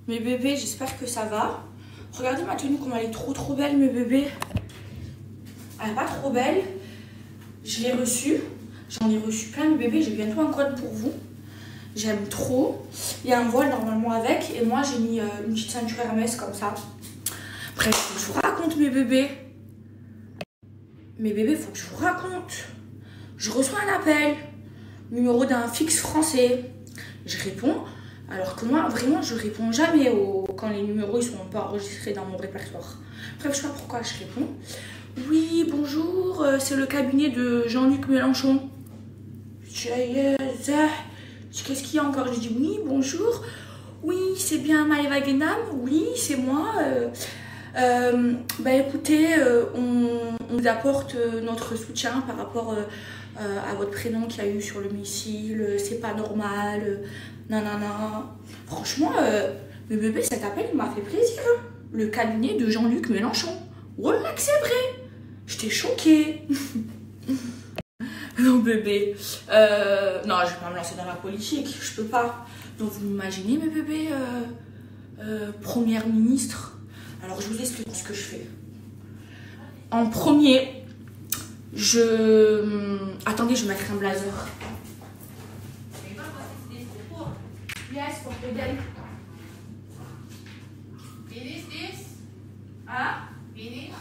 Mes bébés, j'espère que ça va. Regardez ma tenue, comme elle est trop belle, mes bébés. Elle est pas trop belle. Je l'ai reçue. J'en ai reçu plein, mes bébés. J'ai bientôt un code pour vous. J'aime trop. Il y a un voile normalement avec. Et moi, j'ai mis une petite ceinture Hermès comme ça. Bref, je vous raconte, mes bébés. Mes bébés, faut que je vous raconte. Je reçois un appel. Numéro d'un fixe français. Je réponds. Alors que moi, vraiment, je réponds jamais quand les numéros ils sont pas enregistrés dans mon répertoire. Bref, je sais pas pourquoi je réponds. Oui, bonjour, c'est le cabinet de Jean-Luc Mélenchon. Qu'est-ce qu'il y a encore? Je dis oui, bonjour. Oui, c'est bien Maëva Guénam. Oui, c'est moi. Bah écoutez, on vous apporte notre soutien par rapport à votre prénom qu'il y a eu sur le missile. C'est pas normal. Nanana. Franchement, mes bébés, cet appel il m'a fait plaisir. Hein. Le cabinet de Jean-Luc Mélenchon. Wallah que c'est vrai. J'étais choquée. Non bébé. Non, je vais pas me lancer dans la politique. Je peux pas. Donc vous imaginez mes bébés, première ministre. Alors je vous explique ce que je fais. En premier, attendez, je vais mettre un blazer. Yes, for the day. Finish this? Ah? Finish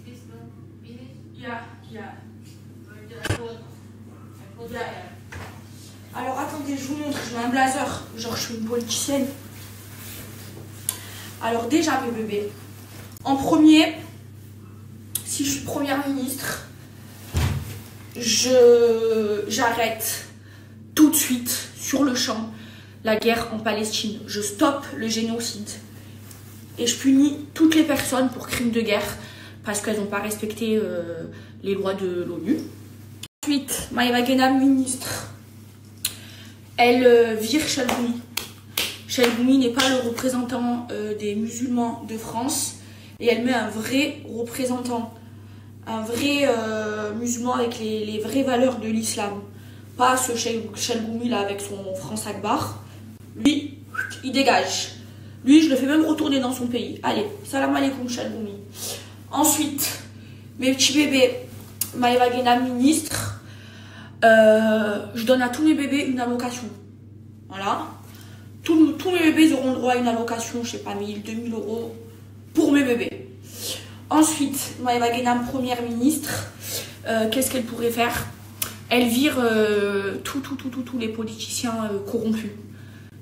this no? Finish? Yeah. Yeah. Alors attendez, je vous montre, je mets un blazer, genre je suis une politicienne. Alors déjà mes bébés, en premier, si je suis première ministre, j'arrête tout de suite, sur le champ, la guerre en Palestine. Je stoppe le génocide. Et je punis toutes les personnes pour crimes de guerre parce qu'elles n'ont pas respecté les lois de l'ONU. Ensuite, Maëva Guénam, ministre, elle vire Chalboumi. Chalboumi n'est pas le représentant des musulmans de France et elle met un vrai représentant, un vrai musulman avec les vraies valeurs de l'islam. Pas ce Chalboumi là avec son France Akbar. Lui, il dégage. Lui, je le fais même retourner dans son pays. Allez, salam alaikum Chalboumi. Ensuite, mes petits bébés, Maëva Guénam, ministre, je donne à tous mes bébés une allocation. Voilà. Tous mes bébés ils auront le droit à une allocation, je sais pas, 1000, 2000 euros pour mes bébés. Ensuite, Maëva Guénam, première ministre, qu'est-ce qu'elle pourrait faire? Elle vire tous les politiciens corrompus.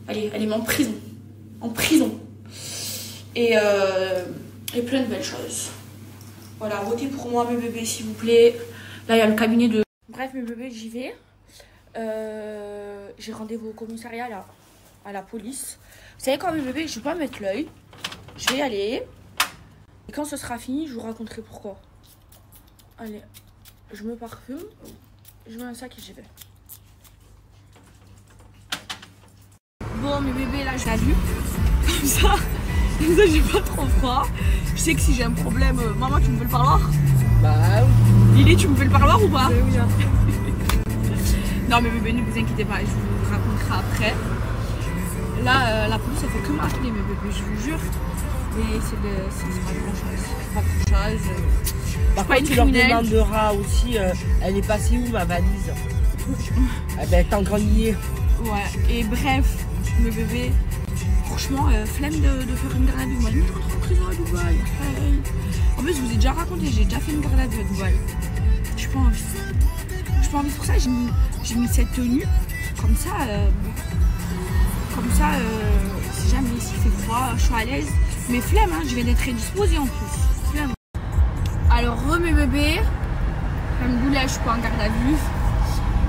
Allez, elle les met en prison. En prison. Et plein de belles choses. Voilà, votez pour moi mes bébés s'il vous plaît. Là il y a le cabinet de... Bref mes bébés, j'y vais. J'ai rendez-vous au commissariat là, à la police. Vous savez quoi mes bébés, je vais pas mettre l'œil. Je vais y aller. Et quand ce sera fini, je vous raconterai pourquoi. Allez, je me parfume. Je mets un sac et j'y vais. Bon mes bébés là j'ai vu. Comme ça j'ai pas trop froid. Je sais que si j'ai un problème, maman tu me fais le parloir? Bah oui. Lily tu me fais le parloir ou pas? Oui. Non mais bébés ne vous inquiétez pas, je vous raconterai après. Là la police elle fait que m'appeler mes bébés, je vous jure. Et c'est pas grand chose. Par contre, tu leur demanderas aussi, elle est passée où ma valise? Eh ben, t'en grenier. Ouais, et bref, mes bébés, franchement, flemme de faire une garde à vue. Moi, je rentre en prison à Dubaï. Hey. En plus, je vous ai déjà raconté, j'ai déjà fait une garde à vue à Dubaï. Je suis pas envie. Je suis pas envie pour ça, j'ai mis cette tenue. Comme ça, si jamais ici fait froid, je suis à l'aise. Mais flemme, hein, je viens d'être indisposée en plus. Flemme. Alors, mes bébés, alhamdoulilah, je suis pas en garde à vue.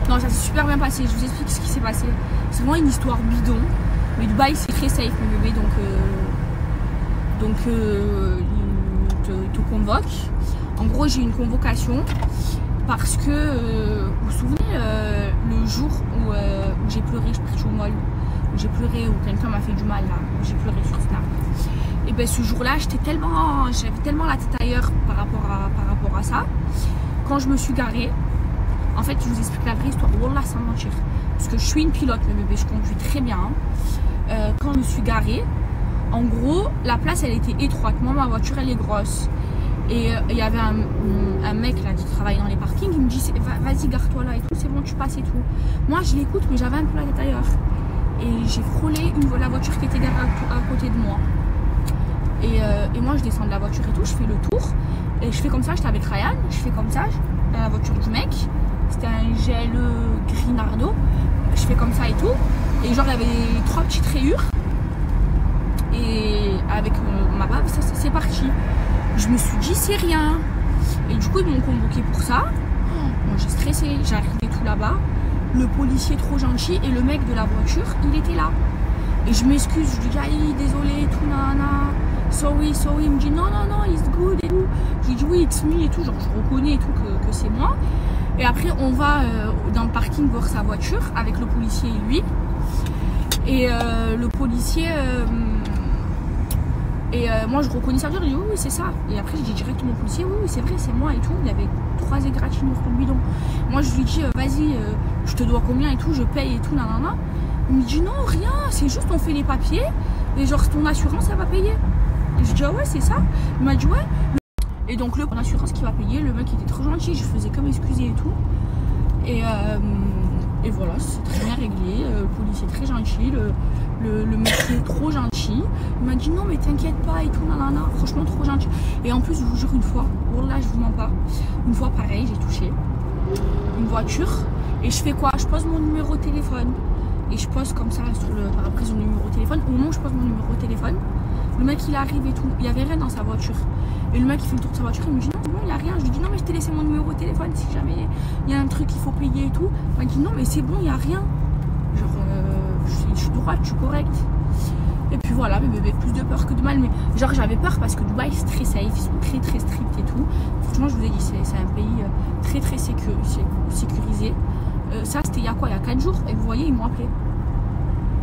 Non, ça s'est super bien passé. Je vous explique ce qui s'est passé. C'est vraiment une histoire bidon. Mais Dubaï, c'est très safe, mes bébés. Donc ils te convoquent. En gros, j'ai une convocation parce que, vous vous souvenez, le jour où j'ai pleuré, je suis au moelle, où j'ai pleuré, où quelqu'un m'a fait du mal, là, où j'ai pleuré sur Snap. Et bien ce jour-là, j'avais tellement la tête ailleurs par rapport à ça. Quand je me suis garée, en fait, je vous explique la vraie histoire, wallah, sans mentir. Parce que je suis une pilote, mes bébés, je conduis très bien. Quand je me suis garée, En gros, la place, elle était étroite. Moi, ma voiture, elle est grosse. Et il y avait un mec là qui travaille dans les parkings. Il me dit, vas-y, gare-toi là et tout. C'est bon, tu passes et tout. Moi, je l'écoute, mais j'avais un peu la tête ailleurs. Et j'ai frôlé la voiture qui était garée à côté de moi. Et moi, je descends de la voiture et tout. Je fais le tour. Et je fais comme ça, j'étais avec Ryan. Je fais comme ça, dans la voiture du mec. C'était un GLE gris Nardo. Je fais comme ça et tout. Et genre, il y avait 3 petites rayures. Et avec ma bave, ça c'est parti. Je me suis dit, c'est rien. Et du coup, ils m'ont convoqué pour ça. Bon, j'ai stressé, j'ai arrivé tout là-bas. Le policier trop gentil et le mec de la voiture, il était là. Et je m'excuse, je lui dis, aïe, désolé, tout, nanana. Sorry. Il me dit, non, it's good et tout. Je lui dis, oui, it's me et tout. Genre, je reconnais et tout que c'est moi. Et après, on va dans le parking voir sa voiture avec le policier et lui. Et le policier. Moi je reconnais sa voiture, je dis oui c'est ça. Et après je dis directement au policier, oui c'est vrai, c'est moi et tout. Il y avait 3 égratignures sur le bidon. Moi je lui dis vas-y, je te dois combien et tout, je paye et tout, nanana. Il me dit non, rien, c'est juste on fait les papiers et genre ton assurance elle va payer. Et je dis ah ouais c'est ça. Il m'a dit ouais. Et donc mon assurance qui va payer, le mec était trop gentil, je faisais comme excuser et tout. Et voilà, c'est très bien réglé, le policier très gentil, le monsieur trop gentil. Il m'a dit non mais t'inquiète pas et tout, nanana, franchement trop gentil. Et en plus je vous jure une fois, oh là je vous mens pas, une fois pareil j'ai touché une voiture et je fais quoi? Je pose mon numéro de téléphone et je pose comme ça sur le pare-brise mon numéro de téléphone. Au moment où je pose mon numéro de téléphone, le mec il arrive et tout, il y avait rien dans sa voiture. Et le mec il fait le tour de sa voiture, il me dit non il n'y a rien. Je lui dis non mais je t'ai laissé mon numéro de téléphone si jamais il y a un truc qu'il faut payer et tout. Il m'a dit non mais c'est bon, il n'y a rien. Genre je suis droite, je suis correcte. Et puis voilà, mes bébés, plus de peur que de mal. Mais genre j'avais peur parce que Dubaï c'est très safe, ils sont très très stricts et tout. Franchement je vous ai dit c'est un pays très très sécurisé. Ça c'était il y a quoi? Il y a 4 jours. Et vous voyez ils m'ont appelé.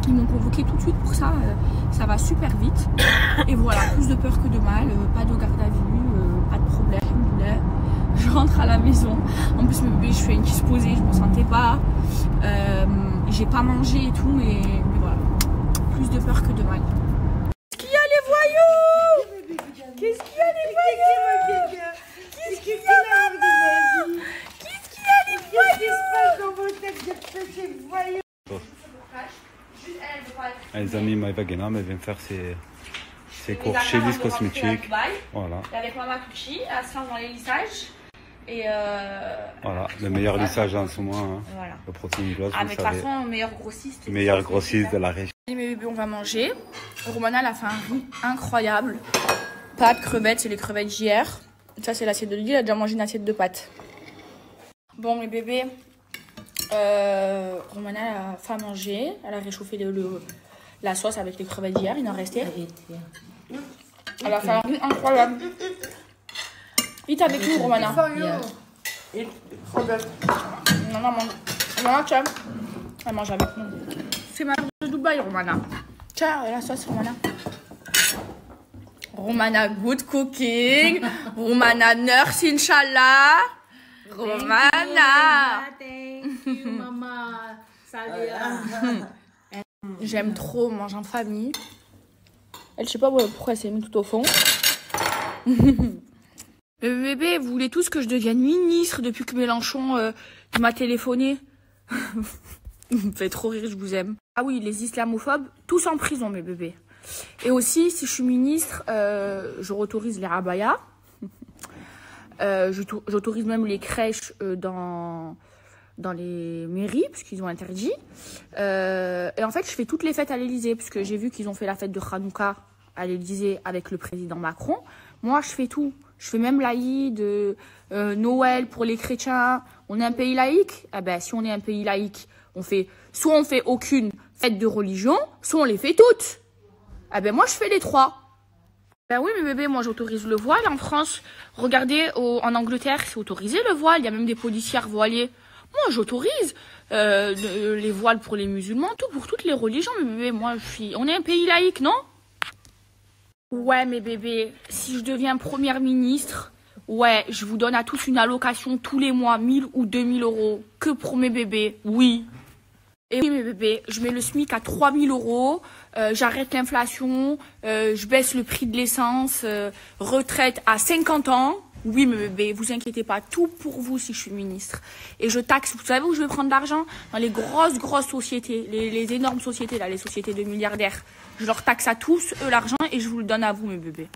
Ils m'ont convoqué tout de suite pour ça, ça va super vite. Et voilà, plus de peur que de mal, pas de garde à vue, pas de problème. Je rentre à la maison. En plus, mes bébés, je suis indisposée, je me sentais pas. J'ai pas mangé et tout, mais voilà. Plus de peur que de mal. Qu'est-ce qu'il y a les voyous? Qu'est-ce qu'il y a les voyous? Qu'est-ce qu'il y a Qu'est-ce qu'il y a les voyous? Les amis Maeva Genam, elle vient faire ses cours chez Lys Cosmétiques. Voilà. Avec Mama Cucci, elle se lance dans les lissages. Et voilà, le meilleur lissage en ce moment. Hein. Voilà. Le protéine gloss, avec la façon, meilleur grossiste. Meilleur grossiste de la région. Mes bébés, on va manger. Romana, elle a fait un riz incroyable. Pâtes, crevettes, c'est les crevettes d'hier. Ça, c'est l'assiette de Lily, elle a déjà mangé une assiette de pâtes. Bon, mes bébés, Romana a fait à manger. Elle a réchauffé la sauce avec les crevettes d'hier, il en restait. Elle a fait un riz incroyable. Vite avec nous, Romana. Non, Romana, tiens. Elle mange avec nous. C'est ma de Dubaï, Romana. Tiens, la sauce, Romana. Romana, good cooking. Romana, nurse, Inch'Allah. Romana. Thank you, maman. Salut. J'aime trop manger en famille. Elle, je sais pas pourquoi elle s'est mise tout au fond. Bébé, vous voulez tous que je devienne ministre depuis que Mélenchon m'a téléphoné? Vous me faites trop rire, je vous aime. Ah oui, les islamophobes, tous en prison, mes bébés. Et aussi, si je suis ministre, j'autorise les rabayas. J'autorise même les crèches dans les mairies, puisqu'ils ont interdit. Et en fait, je fais toutes les fêtes à l'Elysée, puisque j'ai vu qu'ils ont fait la fête de Hanouka à l'Elysée avec le président Macron. Moi, je fais tout. Je fais même l'Aïd, Noël pour les chrétiens. On est un pays laïque? Ah ben, si on est un pays laïque, soit on fait aucune fête de religion, soit on les fait toutes. Ah ben, moi, je fais les 3. Ben oui, mes bébés, moi, j'autorise le voile en France. Regardez, en Angleterre, c'est autorisé le voile. Il y a même des policières voiliers. Moi, j'autorise les voiles pour les musulmans, tout pour toutes les religions, mes bébés. Moi, on est un pays laïque, non? Ouais, mes bébés, si je deviens première ministre, ouais, je vous donne à tous une allocation tous les mois, 1000 ou 2000 euros, que pour mes bébés, oui. Et oui, mes bébés, je mets le SMIC à 3000 €, j'arrête l'inflation, je baisse le prix de l'essence, retraite à 50 ans. Oui, mes bébés, vous inquiétez pas, tout pour vous si je suis ministre. Et je taxe, vous savez où je vais prendre l'argent? Dans les grosses sociétés, les énormes sociétés, là, les sociétés de milliardaires. Je leur taxe à tous, eux, l'argent, et je vous le donne à vous, mes bébés.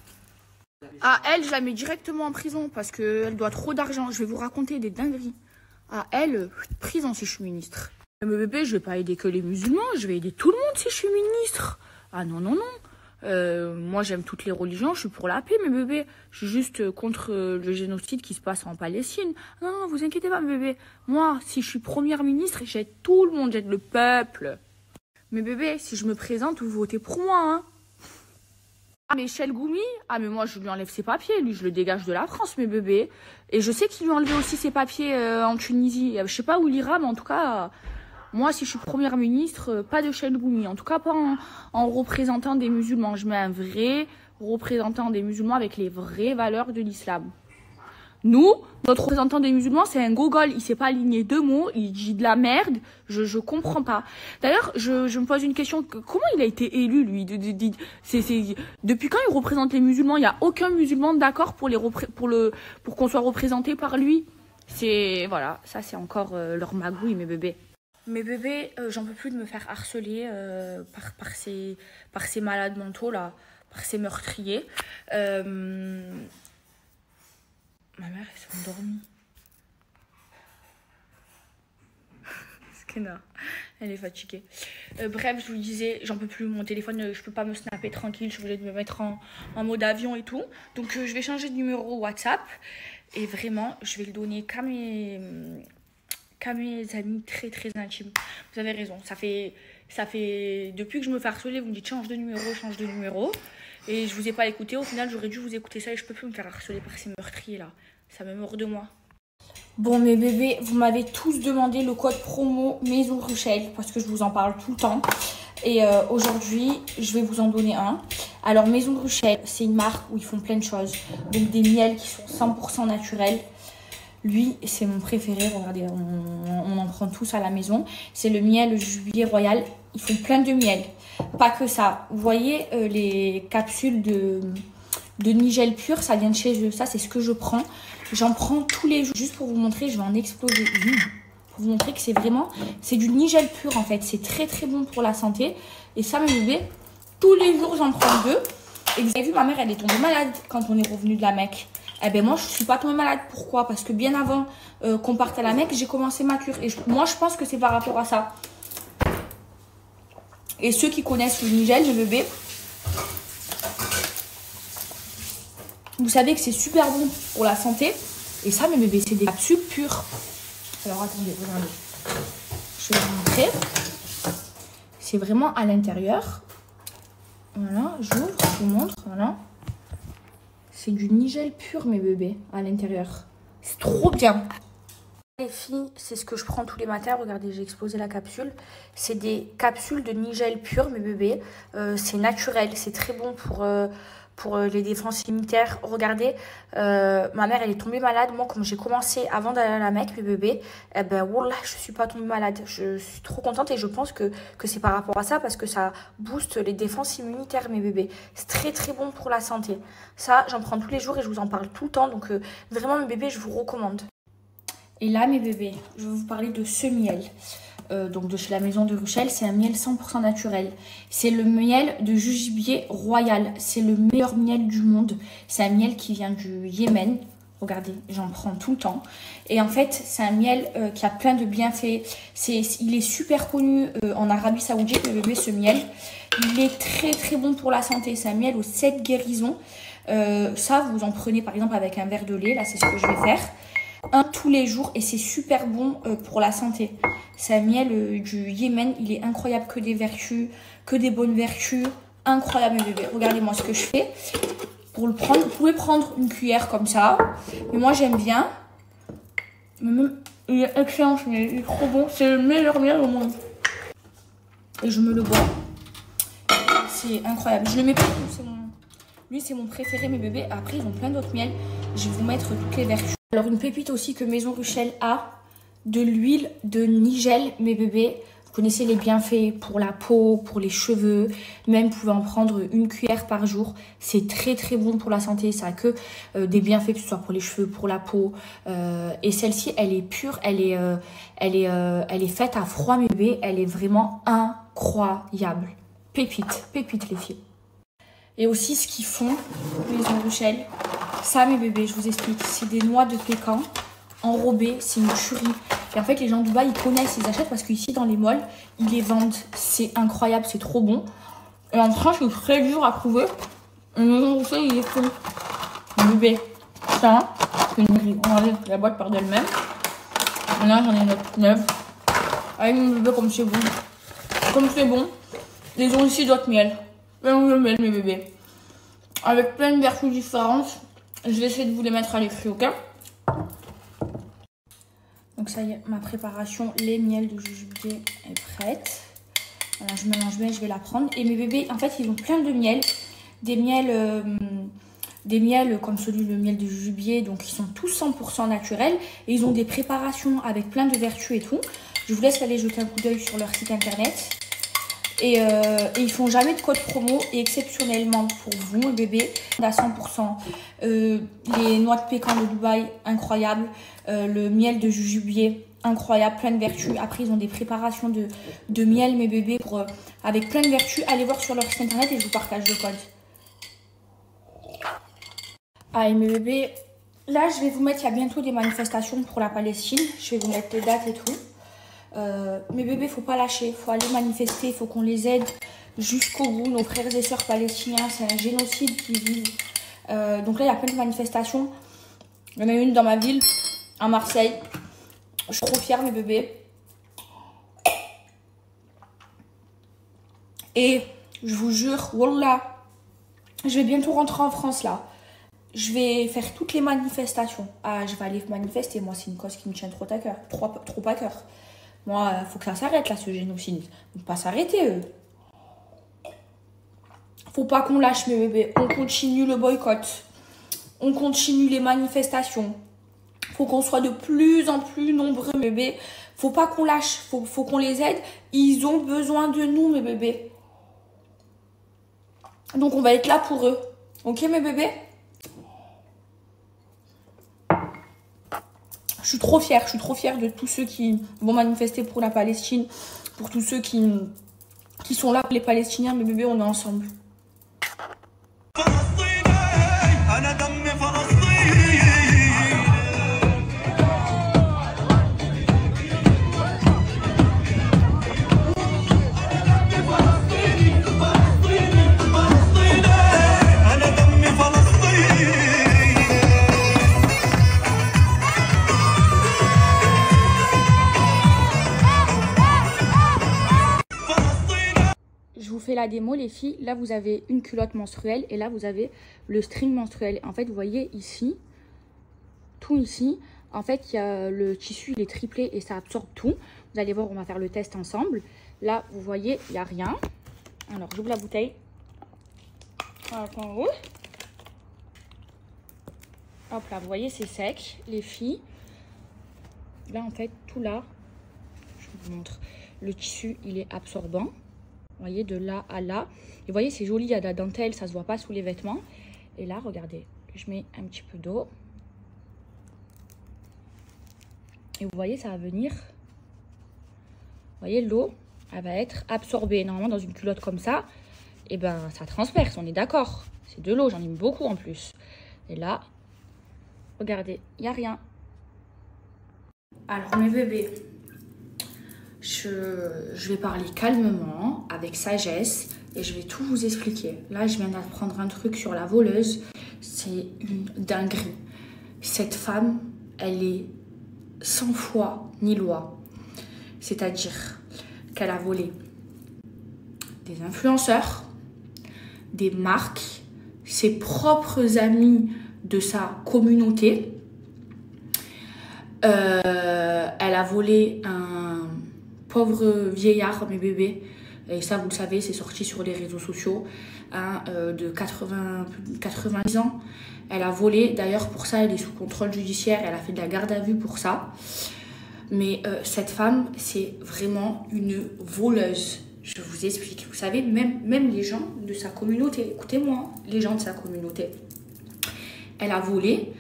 À elle, je la mets directement en prison parce qu'elle doit trop d'argent. Je vais vous raconter des dingueries. À elle, prison si je suis ministre. Mes bébés, je vais pas aider que les musulmans, je vais aider tout le monde si je suis ministre. Ah non, non, non. Moi, j'aime toutes les religions, je suis pour la paix, mes bébés. Je suis juste contre le génocide qui se passe en Palestine. Non, non, vous inquiétez pas, mes bébés. Moi, si je suis première ministre, j'aide tout le monde, j'aide le peuple. Mes bébés, si je me présente, vous votez pour moi, hein. Ah, mais Chelgoumi, ah, mais moi, je lui enlève ses papiers. Lui, je le dégage de la France, mes bébés. Et je sais qu'il lui a enlevé aussi ses papiers en Tunisie. Je sais pas où il ira, mais en tout cas... Moi, si je suis première ministre, pas de Chelgoumi. En tout cas, pas en représentant des musulmans. Je mets un vrai représentant des musulmans avec les vraies valeurs de l'islam. Nous, notre représentant des musulmans, c'est un gogol. Il sait pas aligner 2 mots. Il dit de la merde. Je comprends pas. D'ailleurs, je me pose une question. Comment il a été élu, lui? Depuis quand il représente les musulmans? Il n'y a aucun musulman d'accord pour qu'on soit représenté par lui. Voilà, ça c'est encore leur magouille, mes bébés. Mes bébés, j'en peux plus de me faire harceler par ces malades mentaux là, par ces meurtriers. Ma mère, elle s'est endormie. Elle est fatiguée. Bref, je vous disais, j'en peux plus. Mon téléphone, je peux pas me snapper tranquille. Je suis obligée de me mettre en mode avion et tout. Donc, je vais changer de numéro WhatsApp. Et vraiment, je vais le donner qu'à mes amis très très intimes. Vous avez raison, ça fait depuis que je me fais harceler, vous me dites change de numéro, et je vous ai pas écouté. Au final, j'aurais dû vous écouter ça et je peux plus me faire harceler par ces meurtriers là. Ça me mord de moi. Bon, mes bébés, vous m'avez tous demandé le code promo Maison Ruchel parce que je vous en parle tout le temps. Et aujourd'hui, je vais vous en donner un. Alors, Maison Ruchel, c'est une marque où ils font plein de choses. Donc, des miels qui sont 100% naturels. Lui, c'est mon préféré. Regardez, on en prend tous à la maison. C'est le miel Jubilé Royal. Ils font plein de miel. Pas que ça. Vous voyez les capsules de Nigel pur, ça vient de chez eux. Ça, c'est ce que je prends. J'en prends tous les jours. Juste pour vous montrer, je vais en exploser une. Pour vous montrer que c'est du Nigel pur en fait. C'est très très bon pour la santé. Et ça, mes bébés, tous les jours, j'en prends 2. Et vous avez vu, ma mère, elle est tombée malade quand on est revenu de la Mecque. Eh ben moi, je suis pas tombée malade. Pourquoi? Parce que bien avant qu'on parte à la Mecque, j'ai commencé ma cure. Et moi, je pense que c'est par rapport à ça. Et ceux qui connaissent le Nigel, le bébé, vous savez que c'est super bon pour la santé. Et ça, mes bébés, c'est des capsules pures. Alors, attendez, regardez. Je vais vous montrer. C'est vraiment à l'intérieur. Voilà, j'ouvre, je vous montre. Voilà. C'est du Nigel pur, mes bébés, à l'intérieur. C'est trop bien. Les filles, c'est ce que je prends tous les matins. Regardez, j'ai exposé la capsule. C'est des capsules de Nigel pur, mes bébés. C'est naturel, c'est très bon pour les défenses immunitaires. Regardez, ma mère, elle est tombée malade. Moi, comme j'ai commencé avant d'aller à la Mecque, mes bébés, eh ben, wallah, je suis pas tombée malade. Je suis trop contente et je pense que c'est par rapport à ça parce que ça booste les défenses immunitaires, mes bébés. C'est très, très bon pour la santé. Ça, j'en prends tous les jours et je vous en parle tout le temps. Donc, vraiment, mes bébés, je vous recommande. Et là, mes bébés, je vais vous parler de ce miel. Donc de chez la maison de Ruchel, c'est un miel 100% naturel. C'est le miel de Jubilé Royal. C'est le meilleur miel du monde. C'est un miel qui vient du Yémen. Regardez, j'en prends tout le temps. Et en fait, c'est un miel qui a plein de bienfaits. Il est super connu en Arabie Saoudite, le bébé, ce miel. Il est très très bon pour la santé. C'est un miel aux 7 guérisons. Ça, vous en prenez par exemple avec un verre de lait. Là, c'est ce que je vais faire. Un tous les jours et c'est super bon pour la santé. C'est un miel du Yémen, il est incroyable, que des vertus, que des bonnes vertus. Incroyable, mes bébés. Regardez-moi ce que je fais. Pour le prendre, vous pouvez prendre une cuillère comme ça. Mais moi, j'aime bien. Il est excellent, il est trop bon. C'est le meilleur miel au monde. Et je me le bois. C'est incroyable. Je le mets pas tout. Lui, c'est mon préféré, mes bébés. Après, ils ont plein d'autres miels. Je vais vous mettre toutes les vertus. Alors, une pépite aussi que Maison Ruchel a, de l'huile de Nigel, mes bébés. Vous connaissez les bienfaits pour la peau, pour les cheveux. Même, vous pouvez en prendre 1 cuillère par jour. C'est très très bon pour la santé. Ça a que des bienfaits, que ce soit pour les cheveux, pour la peau. Et celle-ci, elle est pure. Elle est faite à froid, mes bébés. Elle est vraiment incroyable. Pépite, pépite les filles. Et aussi ce qu'ils font, les Rochelle. Ça, mes bébés, je vous explique. C'est des noix de pécan enrobées. C'est une tuerie. Et en fait, les gens de Dubaï, ils connaissent, ils achètent parce qu'ici, dans les malls, ils les vendent. C'est incroyable, c'est trop bon. Et en France, c'est très dur à trouver. Et les Rochelle, ils les font. Bébé, ça, c'est une grille. On enlève la boîte par d'elle-même. Et là, j'en ai une autre neuve. Avec mon bébé, comme c'est bon. Comme c'est bon. Ils ont ici d'autres miel. Plein de miel, mes bébés. Avec plein de vertus différentes. Je vais essayer de vous les mettre à l'écrit, ok? Donc ça y est, ma préparation, les miels de jujubier est prête. Voilà, je mélange bien, je vais la prendre. Et mes bébés, en fait, ils ont plein de miel. Des miels comme celui, le miel de jujubier. Donc, ils sont tous 100% naturels. Et ils ont des préparations avec plein de vertus et tout. Je vous laisse aller jeter un coup d'œil sur leur site internet. Et ils font jamais de code promo. Et exceptionnellement pour vous, mes bébés, à 100%. Les noix de pécan de Dubaï, incroyable. Le miel de jujubier, incroyable, plein de vertus. Après, ils ont des préparations de miel, mes bébés, avec plein de vertus. Allez voir sur leur site internet et je vous partage le code. Allez, mes bébés, là, je vais vous mettre, il y a bientôt des manifestations pour la Palestine. Je vais vous mettre les dates et tout. Mes bébés, faut pas lâcher, faut aller manifester, faut qu'on les aide jusqu'au bout. Nos frères et sœurs palestiniens, c'est un génocide qu'ils vivent. Donc là, il y a plein de manifestations. Il y en a une dans ma ville, à Marseille. Je suis trop fière, mes bébés. Et je vous jure, wallah, je vais bientôt rentrer en France là. Je vais faire toutes les manifestations. Ah, je vais aller manifester. Moi, c'est une cause qui me tient trop à cœur. Trop à cœur. Moi, il faut que ça s'arrête là, ce génocide. Ils ne vont pas s'arrêter, eux. Faut pas qu'on lâche, mes bébés. On continue le boycott. On continue les manifestations. Faut qu'on soit de plus en plus nombreux, mes bébés. Faut pas qu'on lâche. Faut qu'on les aide. Ils ont besoin de nous, mes bébés. Donc, on va être là pour eux. Ok, mes bébés? Je suis trop fière de tous ceux qui vont manifester pour la Palestine, pour tous ceux qui sont là pour les Palestiniens. Mes bébés, on est ensemble. La démo, les filles, là vous avez une culotte menstruelle et là vous avez le string menstruel. En fait, vous voyez ici, tout ici, en fait, il y a le tissu, il est triplé et ça absorbe tout. Vous allez voir, on va faire le test ensemble. Là, vous voyez, il n'y a rien. Alors, j'ouvre la bouteille. Hop là, vous voyez, c'est sec, les filles. Là, en fait, tout là, je vous montre, le tissu, il est absorbant. Vous voyez, de là à là. Et vous voyez, c'est joli, il y a de la dentelle, ça ne se voit pas sous les vêtements. Et là, regardez, je mets un petit peu d'eau. Et vous voyez, ça va venir. Vous voyez, l'eau, elle va être absorbée. Normalement, dans une culotte comme ça, et ben, ça transperce, on est d'accord. C'est de l'eau, j'en ai mis beaucoup en plus. Et là, regardez, il n'y a rien. Alors, mes bébés, je vais parler calmement, avec sagesse, et je vais tout vous expliquer. Là, je viens d'apprendre un truc sur la voleuse. C'est une dinguerie. Cette femme, elle est sans foi ni loi. C'est-à-dire qu'elle a volé des influenceurs, des marques, ses propres amis de sa communauté. Elle a volé un pauvre vieillard, mes bébés, et ça vous le savez, c'est sorti sur les réseaux sociaux, hein, de 90 ans. Elle a volé, d'ailleurs pour ça elle est sous contrôle judiciaire, elle a fait de la garde à vue pour ça. Mais cette femme, c'est vraiment une voleuse. Je vous explique. Vous savez, même les gens de sa communauté, écoutez-moi, les gens de sa communauté, elle a volé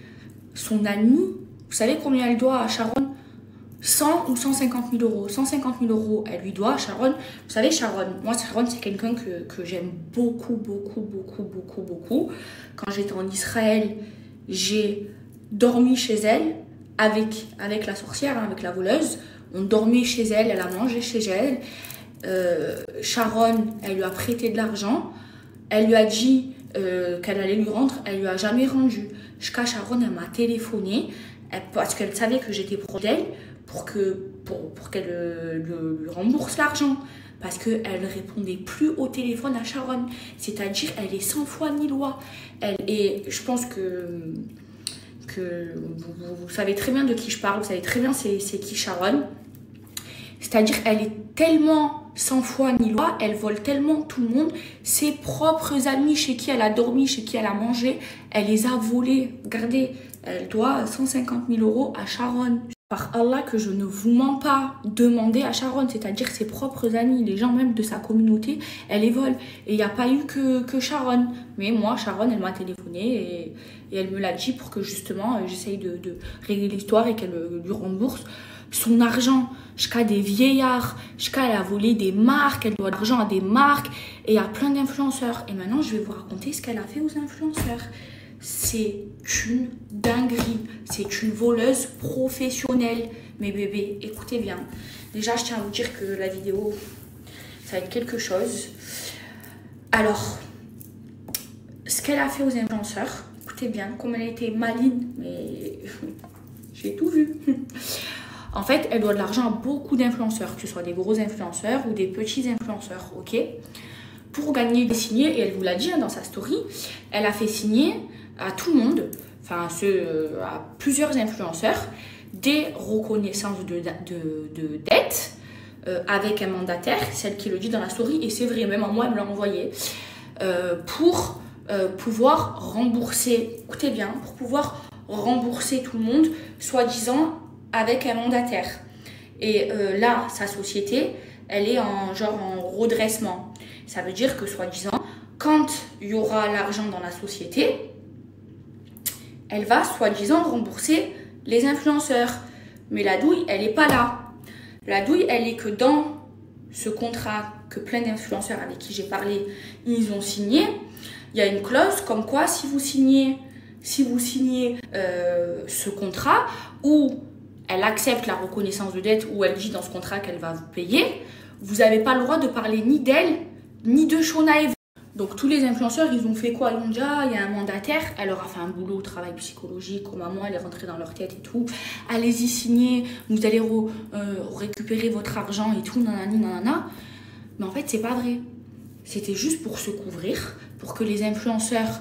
son amie. Vous savez combien elle doit à Sharon? 100 ou 150 000 euros. 150 000 euros, elle lui doit à Sharon. Vous savez, Sharon, moi, Sharon, c'est quelqu'un que j'aime beaucoup, beaucoup, beaucoup, beaucoup, beaucoup. Quand j'étais en Israël, j'ai dormi chez elle avec la sorcière, hein, avec la voleuse. On dormait chez elle, elle a mangé chez elle. Sharon, elle lui a prêté de l'argent. Elle lui a dit qu'elle allait lui rendre. Elle lui a jamais rendu. Jusqu'à Sharon, elle m'a téléphoné parce qu'elle savait que j'étais proche d'elle pour qu'elle lui rembourse l'argent. Parce qu'elle ne répondait plus au téléphone à Sharon. C'est-à-dire, elle est 100 fois ni loi. Et je pense que vous savez très bien de qui je parle. Vous savez très bien c'est qui Sharon. C'est-à-dire, elle est tellement 100 fois ni loi, elle vole tellement tout le monde. Ses propres amis chez qui elle a dormi, chez qui elle a mangé, elle les a volés. Regardez, elle doit 150 000 euros à Sharon. Par Allah que je ne vous mens pas, demandez à Sharon, c'est-à-dire ses propres amis, les gens même de sa communauté, elle les vole. Et il n'y a pas eu que Sharon. Mais moi, Sharon, elle m'a téléphoné et elle me l'a dit pour que justement, j'essaye de régler l'histoire et qu'elle lui rembourse son argent. Jusqu'à des vieillards, jusqu'à elle a volé des marques, elle doit de l'argent à des marques et à plein d'influenceurs. Et maintenant, je vais vous raconter ce qu'elle a fait aux influenceurs. C'est une dinguerie, c'est une voleuse professionnelle. Mes bébés, écoutez bien. Déjà, je tiens à vous dire que la vidéo, ça va être quelque chose. Alors, ce qu'elle a fait aux influenceurs, écoutez bien, comme elle a été maligne, mais j'ai tout vu. En fait, elle doit de l'argent à beaucoup d'influenceurs, que ce soit des gros influenceurs ou des petits influenceurs, ok? Pour gagner des signés, et elle vous l'a dit hein, dans sa story, elle a fait signer à tout le monde, enfin à plusieurs influenceurs, des reconnaissances de dettes avec un mandataire, celle qui le dit dans la story, et c'est vrai, même à moi, elle me l'a envoyé, pour pouvoir rembourser, écoutez bien, pour pouvoir rembourser tout le monde, soi-disant avec un mandataire. Et là, sa société, elle est en redressement. Ça veut dire que, soi-disant, quand il y aura l'argent dans la société, elle va, soi-disant, rembourser les influenceurs. Mais la douille, elle n'est pas là. La douille, elle est que dans ce contrat que plein d'influenceurs avec qui j'ai parlé, ils ont signé, il y a une clause comme quoi, si vous signez ce contrat, où elle accepte la reconnaissance de dette, où elle dit dans ce contrat qu'elle va vous payer, vous n'avez pas le droit de parler ni d'elle, ni de Shona Eva. Donc tous les influenceurs, ils ont fait quoi? Ils ont dit, ah, il y a un mandataire, elle leur a fait un boulot, travail psychologique, au maman, elle est rentrée dans leur tête et tout. Allez-y, signez, vous allez récupérer votre argent et tout, nanani, nanana. Mais en fait, c'est pas vrai. C'était juste pour se couvrir, pour que les influenceurs,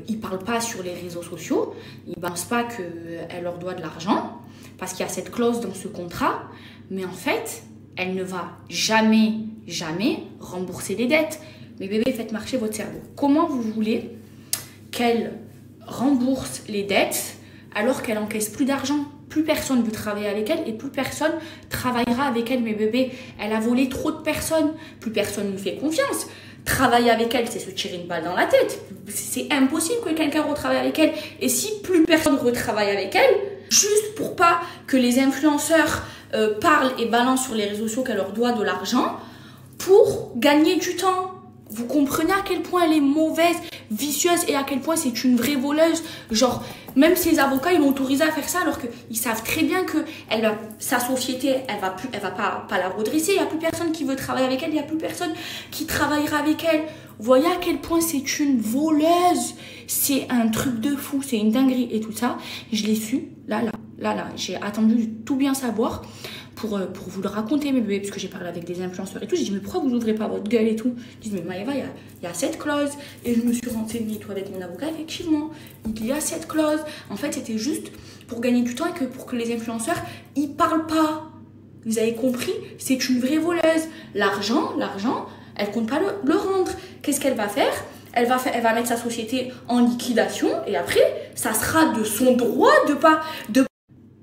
ils parlent pas sur les réseaux sociaux, ils pensent pas qu'elle leur doit de l'argent, parce qu'il y a cette clause dans ce contrat, mais en fait, elle ne va jamais, jamais rembourser les dettes. Mais bébé, faites marcher votre cerveau. Comment vous voulez qu'elle rembourse les dettes alors qu'elle encaisse plus d'argent? Plus personne veut travailler avec elle et plus personne travaillera avec elle. Mais bébé, elle a volé trop de personnes. Plus personne ne fait confiance. Travailler avec elle, c'est se tirer une balle dans la tête. C'est impossible que quelqu'un retravaille avec elle. Et si plus personne retravaille avec elle, juste pour pas que les influenceurs parlent et balancent sur les réseaux sociaux qu'elle leur doit de l'argent, pour gagner du temps. Vous comprenez à quel point elle est mauvaise, vicieuse et à quel point c'est une vraie voleuse. Genre, même ses avocats, ils l'ont autorisée à faire ça alors qu'ils savent très bien que sa société, elle va pas la redresser. Il n'y a plus personne qui veut travailler avec elle, il n'y a plus personne qui travaillera avec elle. Vous voyez à quel point c'est une voleuse. C'est un truc de fou, c'est une dinguerie et tout ça. Je l'ai su, là. J'ai attendu de tout bien savoir pour vous le raconter, mes bébés, parce que j'ai parlé avec des influenceurs et tout. J'ai dit, mais pourquoi vous n'ouvrez pas votre gueule et tout? Ils disent, mais Maëva, il y a cette clause. Et je me suis renseignée tout avec mon avocat, effectivement. Il y a cette clause. En fait, c'était juste pour gagner du temps et pour que les influenceurs, ils parlent pas. Vous avez compris? C'est une vraie voleuse. L'argent, elle compte pas le rendre. Qu'est-ce qu'elle va faire? Elle va mettre sa société en liquidation et après, ça sera de son droit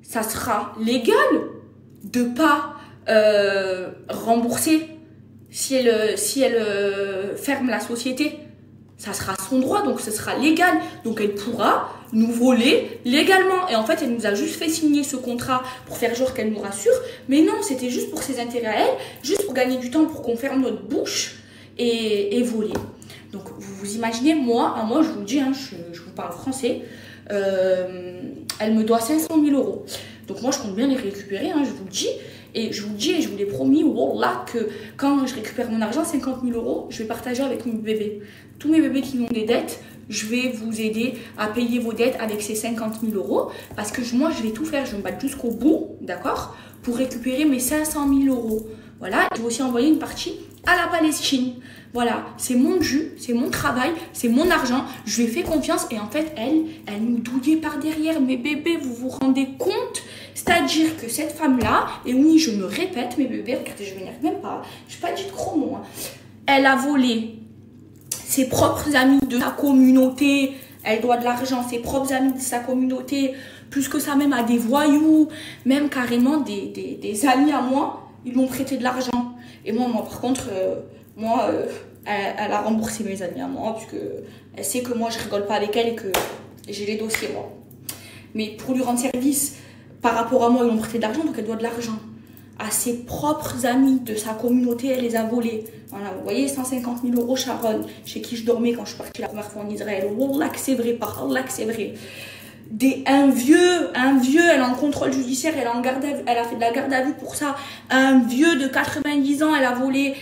ça sera légal de pas rembourser si elle ferme la société. Ça sera son droit, donc ce sera légal. Donc elle pourra nous voler légalement. Et en fait, elle nous a juste fait signer ce contrat pour faire genre qu'elle nous rassure. Mais non, c'était juste pour ses intérêts à elle, juste pour gagner du temps, pour qu'on ferme notre bouche et voler. Donc vous vous imaginez, moi je vous le dis, hein, je vous parle français, elle me doit 500 000 €. Donc moi je compte bien les récupérer, hein, je vous le dis. Et je vous le dis et je vous l'ai promis, wallah, que quand je récupère mon argent, 50 000 €, je vais partager avec mes bébés. Tous mes bébés qui ont des dettes, je vais vous aider à payer vos dettes avec ces 50 000 €. Parce que moi, je vais tout faire, je vais me battre jusqu'au bout, d'accord, pour récupérer mes 500 000 €. Voilà, je vais aussi envoyer une partie à la Palestine. Voilà, c'est mon jus, c'est mon travail, c'est mon argent. Je lui ai fait confiance et en fait, elle nous douillait par derrière. Mes bébés, vous vous rendez compte? C'est-à-dire que cette femme-là, et oui, je me répète, mes bébés, regardez, je ne m'énerve même pas, je n'ai pas dit de gros mots. Hein. Elle a volé ses propres amis de sa communauté, elle doit de l'argent, ses propres amis de sa communauté, plus que ça même à des voyous, même carrément des amis à moi, ils m'ont prêté de l'argent. Et moi par contre, elle a remboursé mes amis à moi, puisque elle sait que moi je rigole pas avec elle et que j'ai les dossiers moi. Mais pour lui rendre service, par rapport à moi, ils m'ont prêté de l'argent, donc elle doit de l'argent. À ses propres amis de sa communauté, elle les a volés. Voilà, vous voyez, 150 000 € Sharon, chez qui je dormais quand je suis partie la première fois en Israël. Wallah que c'est vrai, par Allah que c'est vrai. Un vieux, elle est en contrôle judiciaire, elle a fait de la garde à vue pour ça. Un vieux de 90 ans, elle a volé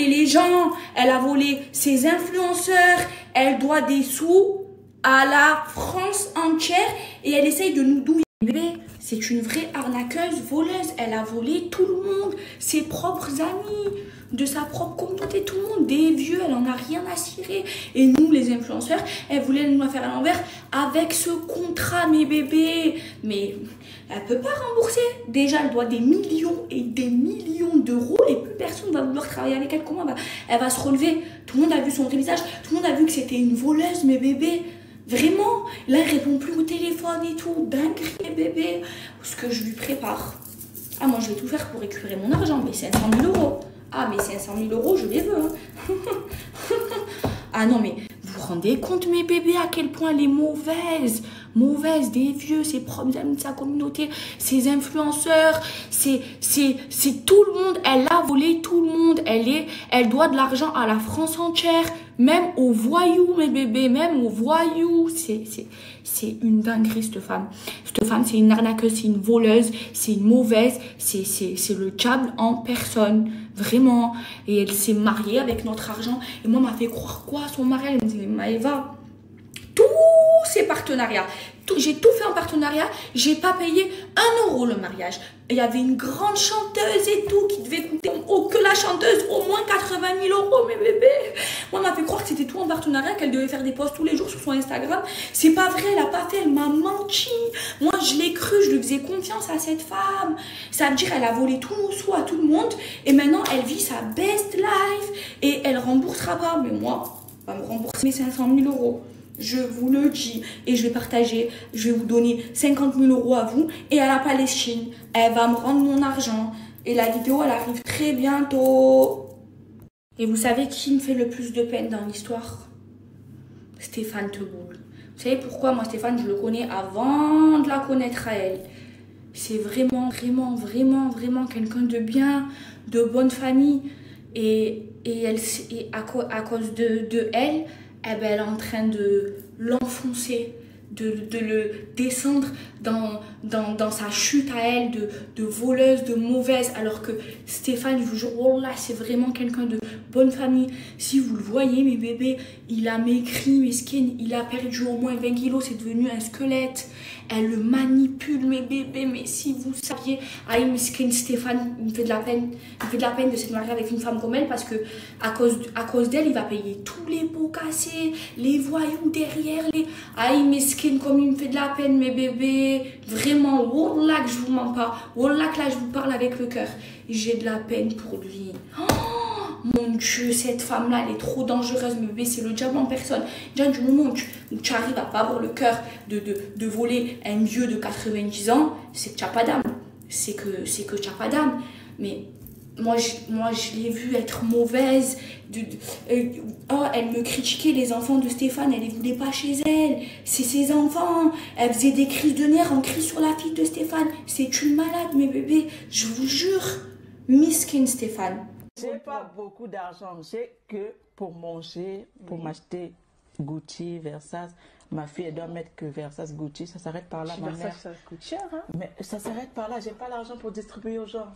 les gens, elle a volé ses influenceurs, elle doit des sous à la France entière et elle essaye de nous douiller. Bébé, c'est une vraie arnaqueuse, voleuse. Elle a volé tout le monde, ses propres amis, de sa propre communauté, tout le monde, des vieux, elle en a rien à cirer. Et nous, les influenceurs, elle voulait nous la faire à l'envers avec ce contrat, mes bébés. Mais elle peut pas rembourser. Déjà, elle doit des millions et des millions d'euros et plus personne va vouloir travailler avec elle. Comment elle va se relever? Tout le monde a vu son visage, tout le monde a vu que c'était une voleuse, mes bébés. Vraiment, là, elle répond plus au téléphone et tout. Dinguerie, bébé. Ce que je lui prépare. Ah, moi, je vais tout faire pour récupérer mon argent. Mais 500 000 €. Ah, mais 500 000 €, je les veux. Hein. Ah non, mais vous vous rendez compte, mes bébés, à quel point elle est mauvaise. Mauvaise, des vieux, ses propres amis de sa communauté, ses influenceurs, c'est tout le monde. Elle a volé tout le monde. Elle doit de l'argent à la France entière. Même aux voyous, mes bébés, même aux voyous. C'est une dinguerie, cette femme. Cette femme, c'est une arnaqueuse, c'est une voleuse, c'est une mauvaise, c'est le diable en personne. Vraiment. Et elle s'est mariée avec notre argent. Et moi, elle m'a fait croire quoi, son mari? Elle me dit, mais Maëva, tous ces partenariats, j'ai tout fait en partenariat, j'ai pas payé 1 € le mariage. Il y avait une grande chanteuse et tout qui devait coûter, que la chanteuse, au moins 80 000 €, mes bébés. Moi, elle m'a fait croire que c'était tout en partenariat, qu'elle devait faire des posts tous les jours sur son Instagram. C'est pas vrai, elle a pas fait, elle m'a menti. Moi, je l'ai cru, je lui faisais confiance à cette femme. Ça veut dire qu'elle a volé tous nos sous à tout le monde et maintenant, elle vit sa best life et elle remboursera pas. Mais moi, elle va me rembourser mes 500 000 €. Je vous le dis et je vais partager, je vais vous donner 50 000 € à vous et à la Palestine. Elle va me rendre mon argent et la vidéo, elle arrive très bientôt. Et vous savez qui me fait le plus de peine dans l'histoire? Stéphane Teboul. Vous savez pourquoi? Moi, Stéphane, je le connais avant de la connaître à elle. C'est vraiment quelqu'un de bien, de bonne famille. Et à cause de elle, eh ben, elle est en train de l'enfoncer, de le descendre dans sa chute à elle, de voleuse, de mauvaise. Alors que Stéphane, je vous jure, oh là, c'est vraiment quelqu'un de bonne famille. Si vous le voyez, mes bébés, il a maigri, mesquine, il a perdu au moins 20 kilos, c'est devenu un squelette. Elle le manipule, mes bébés, mais si vous saviez, aïe, mesquine, Stéphane, il me fait de la peine. Il me fait de la peine de se marier avec une femme comme elle parce que à cause d'elle, il va payer tous les pots cassés, les voyous derrière, aïe, mesquine, comme il me fait de la peine, mes bébés. Vraiment, wallah que je vous mens pas. Wallah que là, je vous parle avec le cœur. J'ai de la peine pour lui. Oh, mon Dieu, cette femme-là, elle est trop dangereuse, mes bébés. C'est le diable en personne. Déjà, du moment où tu arrives à pas avoir le cœur de voler un vieux de 90 ans, c'est que tu n'as pas d'âme. c'est que tu n'as pas d'âme. Mais moi, je l'ai vue être mauvaise. Elle me critiquait, les enfants de Stéphane, elle les voulait pas chez elle. C'est ses enfants. Elle faisait des crises de nerfs en crie sur la fille de Stéphane. C'est une malade, mes bébés. Je vous jure. Miskin Stéphane. J'ai pas beaucoup d'argent. J'ai que pour manger, pour m'acheter Gucci, Versace. Ma fille, elle doit mettre que Versace, Gucci. Ça s'arrête par là, ma mère. Ça coûte cher, hein? Mais ça s'arrête par là. J'ai pas l'argent pour distribuer aux gens.